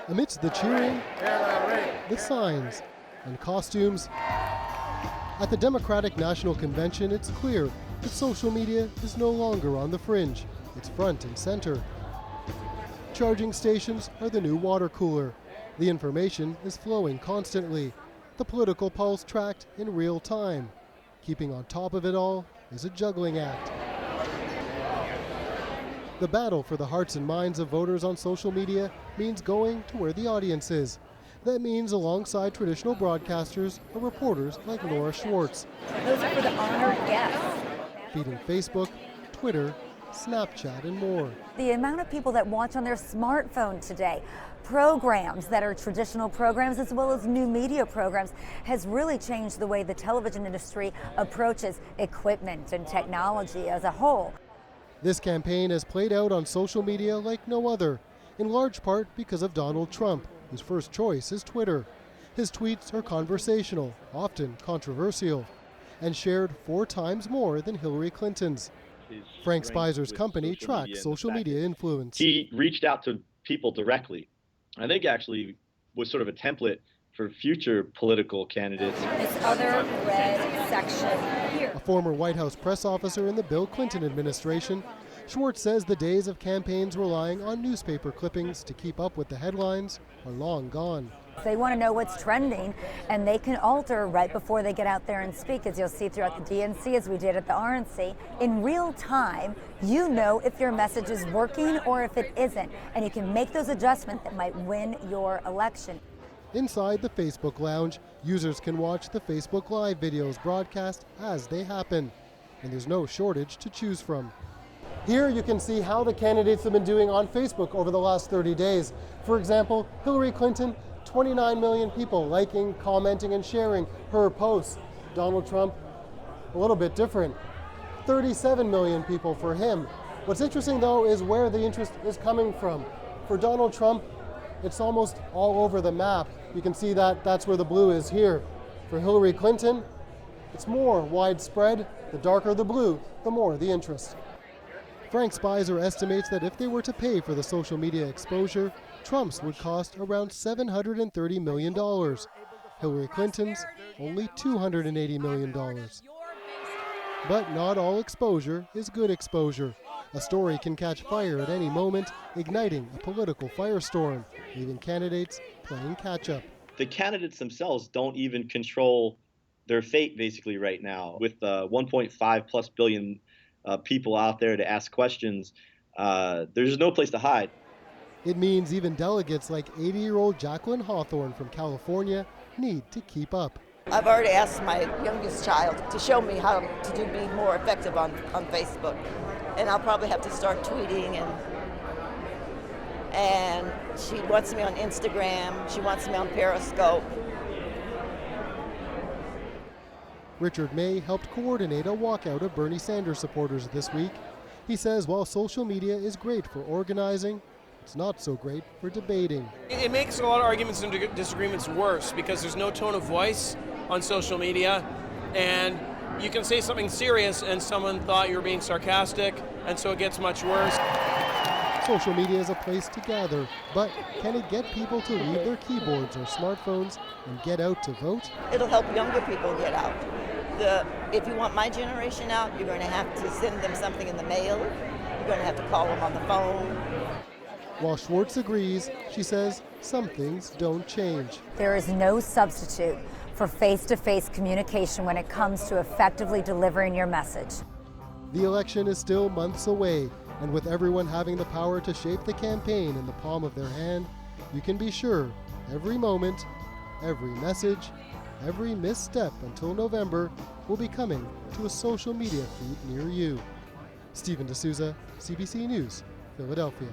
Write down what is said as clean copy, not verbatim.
Amidst the cheering, the signs, and costumes, at the Democratic National Convention, it's clear that social media is no longer on the fringe. It's front and center. Charging stations are the new water cooler. The information is flowing constantly. The political pulse tracked in real time. Keeping on top of it all is a juggling act. The battle for the hearts and minds of voters on social media means going to where the audience is. That means alongside traditional broadcasters are reporters like Laura Schwartz. Those are for the honored guests. Feeding Facebook, Twitter, Snapchat, and more. The amount of people that watch on their smartphone today, programs that are traditional programs as well as new media programs, has really changed the way the television industry approaches equipment and technology as a whole. This campaign has played out on social media like no other, in large part because of Donald Trump, whose first choice is Twitter. His tweets are conversational, often controversial, and shared 4 times more than Hillary Clinton's. Frank Spizer's company tracks social media influence. He reached out to people directly. I think actually was sort of a template for future political candidates. This other red section here. A former White House press officer in the Bill Clinton administration, Schwartz says the days of campaigns relying on newspaper clippings to keep up with the headlines are long gone. They want to know what's trending, and they can alter right before they get out there and speak, as you'll see throughout the DNC, as we did at the RNC. In real time, you know if your message is working or if it isn't, and you can make those adjustments that might win your election. Inside the Facebook lounge, users can watch the Facebook Live videos broadcast as they happen, and there's no shortage to choose from. Here you can see how the candidates have been doing on Facebook over the last 30 days. For example, Hillary Clinton, 29 million people liking, commenting, and sharing her posts. Donald Trump, a little bit different. 37 million people for him. What's interesting, though, is where the interest is coming from. For Donald Trump, it's almost all over the map. You can see that that's where the blue is here. For Hillary Clinton, it's more widespread. The darker the blue, the more the interest. Frank Spizer estimates that if they were to pay for the social media exposure, Trump's would cost around $730 million. Hillary Clinton's, only $280 million. But not all exposure is good exposure. A story can catch fire at any moment, igniting a political firestorm, leaving candidates playing catch-up. The candidates themselves don't even control their fate, basically, right now. With 1.5+ billion people out there to ask questions, there's no place to hide. It means even delegates like 80-year-old Jacqueline Hawthorne from California need to keep up. I've already asked my youngest child to show me how to be more effective on Facebook. And I'll probably have to start tweeting, and she wants me on Instagram, she wants me on Periscope. Richard May helped coordinate a walkout of Bernie Sanders supporters this week. He says while social media is great for organizing, it's not so great for debating. It makes a lot of arguments and disagreements worse because there's no tone of voice on social media, and you can say something serious and someone thought you were being sarcastic, and so it gets much worse. Social media is a place to gather, but can it get people to leave their keyboards or smartphones and get out to vote? It'll help younger people get out. If you want my generation out, you're going to have to send them something in the mail. You're going to have to call them on the phone. While Schwartz agrees, she says some things don't change. There is no substitute for face-to-face communication when it comes to effectively delivering your message. The election is still months away, and with everyone having the power to shape the campaign in the palm of their hand, you can be sure every moment, every message, every misstep until November will be coming to a social media feed near you. Stephen D'Souza, CBC News, Philadelphia.